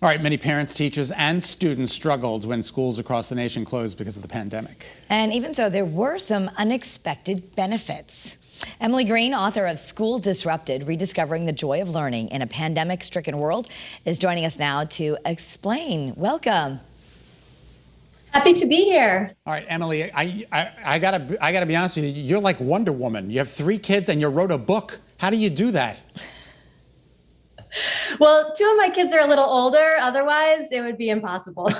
All right, many parents, teachers, and students struggled when schools across the nation closed because of the pandemic. And even so, there were some unexpected benefits. Emily Greene, author of School Disrupted, Rediscovering the Joy of Learning in a Pandemic-Stricken World, is joining us now to explain. Welcome. Happy to be here. All right, Emily, I gotta be honest with you. You're like Wonder Woman. You have 3 kids and you wrote a book. How do you do that? Well, 2 of my kids are a little older. Otherwise, it would be impossible.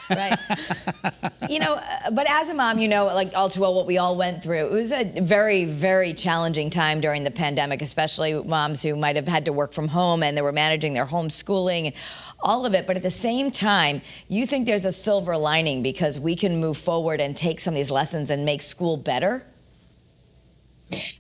Right. But as a mom, like all too well what we all went through. It was a very, very challenging time during the pandemic, especially moms who might have had to work from home and they were managing their homeschooling and all of it. But at the same time, you think there's a silver lining because we can move forward and take some of these lessons and make school better?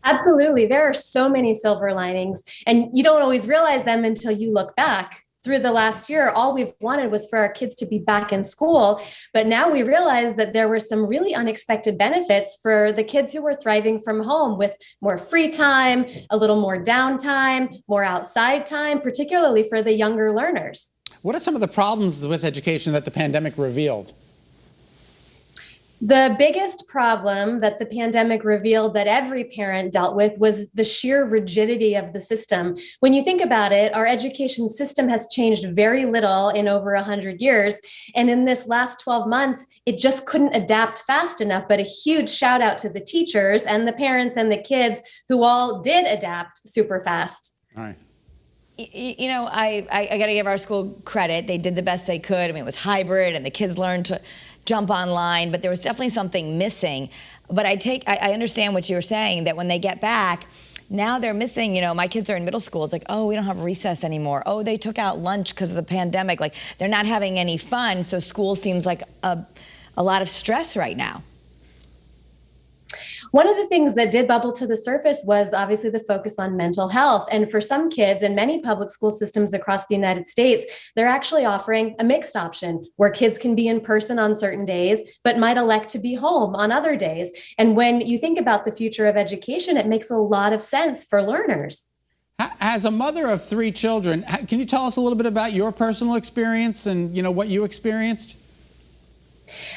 Absolutely. There are so many silver linings, and you don't always realize them until you look back. Through the last year, all we've wanted was for our kids to be back in school. But now we realize that there were some really unexpected benefits for the kids who were thriving from home with more free time, a little more downtime, more outside time, particularly for the younger learners. What are some of the problems with education that the pandemic revealed? The biggest problem that the pandemic revealed that every parent dealt with was the sheer rigidity of the system. When you think about it, our education system has changed very little in over 100 years. And in this last 12 months, it just couldn't adapt fast enough. But a huge shout out to the teachers and the parents and the kids who all did adapt super fast. All right. I got to give our school credit. They did the best they could. I mean, it was hybrid and the kids learned to jump online, but there was definitely something missing. But I understand what you were saying, that when they get back, now they're missing, my kids are in middle school. It's like, oh, we don't have recess anymore. Oh, they took out lunch because of the pandemic. Like, they're not having any fun. So school seems like a lot of stress right now. One of the things that did bubble to the surface was obviously the focus on mental health. And for some kids in many public school systems across the United States, they're actually offering a mixed option where kids can be in person on certain days, but might elect to be home on other days. And when you think about the future of education, it makes a lot of sense for learners. As a mother of 3 children, can you tell us a little bit about your personal experience and what you experienced?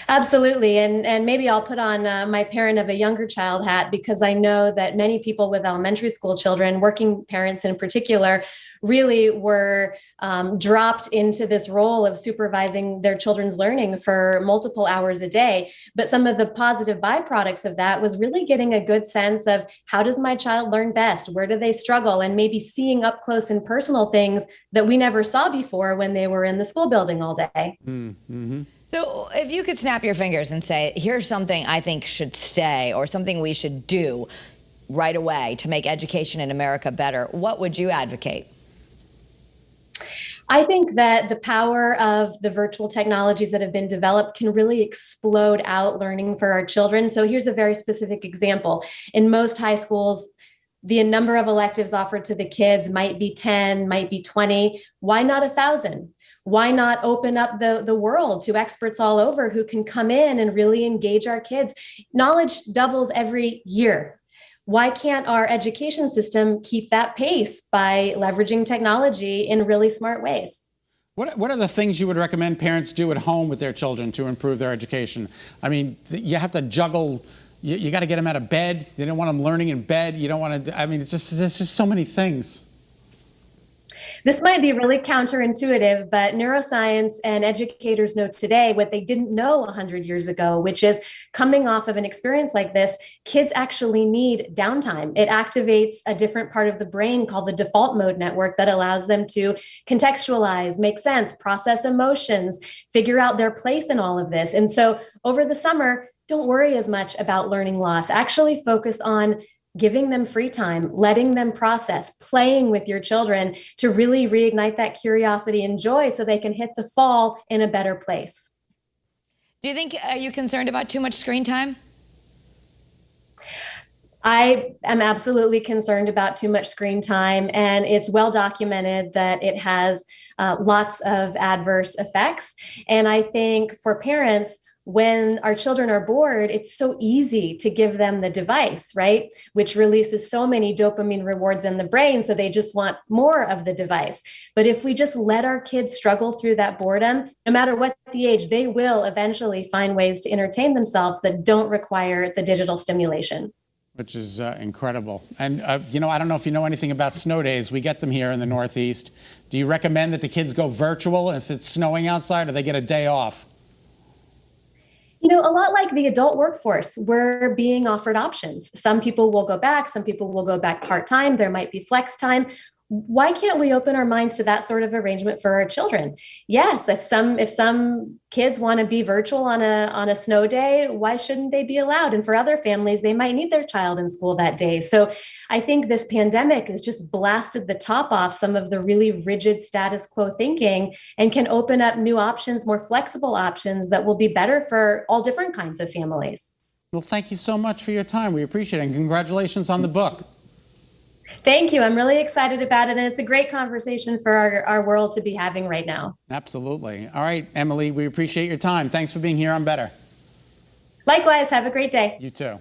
Absolutely. And maybe I'll put on my parent of a younger child hat, because I know that many people with elementary school children, working parents in particular, really were dropped into this role of supervising their children's learning for multiple hours a day. But some of the positive byproducts of that was really getting a good sense of how does my child learn best? Where do they struggle? And maybe seeing up close and personal things that we never saw before when they were in the school building all day. Mm-hmm. So if you could snap your fingers and say, here's something I think should stay or something we should do right away to make education in America better, what would you advocate? I think that the power of the virtual technologies that have been developed can really explode out learning for our children. So here's a very specific example. In most high schools, the number of electives offered to the kids might be 10, might be 20. Why not 1,000? Why not open up the world to experts all over who can come in and really engage our kids? Knowledge doubles every year. Why can't our education system keep that pace by leveraging technology in really smart ways? What are the things you would recommend parents do at home with their children to improve their education? I mean, you have to juggle. You got to get them out of bed. You don't want them learning in bed. You don't want to. I mean, there's just so many things. This might be really counterintuitive, but neuroscience and educators know today what they didn't know 100 years ago, which is coming off of an experience like this, kids actually need downtime. It activates a different part of the brain called the default mode network that allows them to contextualize, make sense, process emotions, figure out their place in all of this. And so over the summer, don't worry as much about learning loss. Actually focus on giving them free time, letting them process, playing with your children to really reignite that curiosity and joy so they can hit the fall in a better place. Do you think, are you concerned about too much screen time? I am absolutely concerned about too much screen time, and it's well documented that it has lots of adverse effects. And I think for parents, when our children are bored, it's so easy to give them the device, right? Which releases so many dopamine rewards in the brain. So they just want more of the device. But if we just let our kids struggle through that boredom, no matter what the age, they will eventually find ways to entertain themselves that don't require the digital stimulation. Which is incredible. And, you know, I don't know if you know anything about snow days. We get them here in the Northeast. Do you recommend that the kids go virtual if it's snowing outside, or they get a day off? You know, a lot like the adult workforce, we're being offered options. Some people will go back, some people will go back part-time, there might be flex time. Why can't we open our minds to that sort of arrangement for our children? Yes, if some kids want to be virtual on a snow day, why shouldn't they be allowed? And for other families, they might need their child in school that day. So I think this pandemic has just blasted the top off some of the really rigid status quo thinking and can open up new options, more flexible options that will be better for all different kinds of families. Well, thank you so much for your time. We appreciate it. And congratulations on the book. Thank you. I'm really excited about it. And it's a great conversation for our world to be having right now. Absolutely. All right, Emily, we appreciate your time. Thanks for being here on Better. Likewise, have a great day. You too.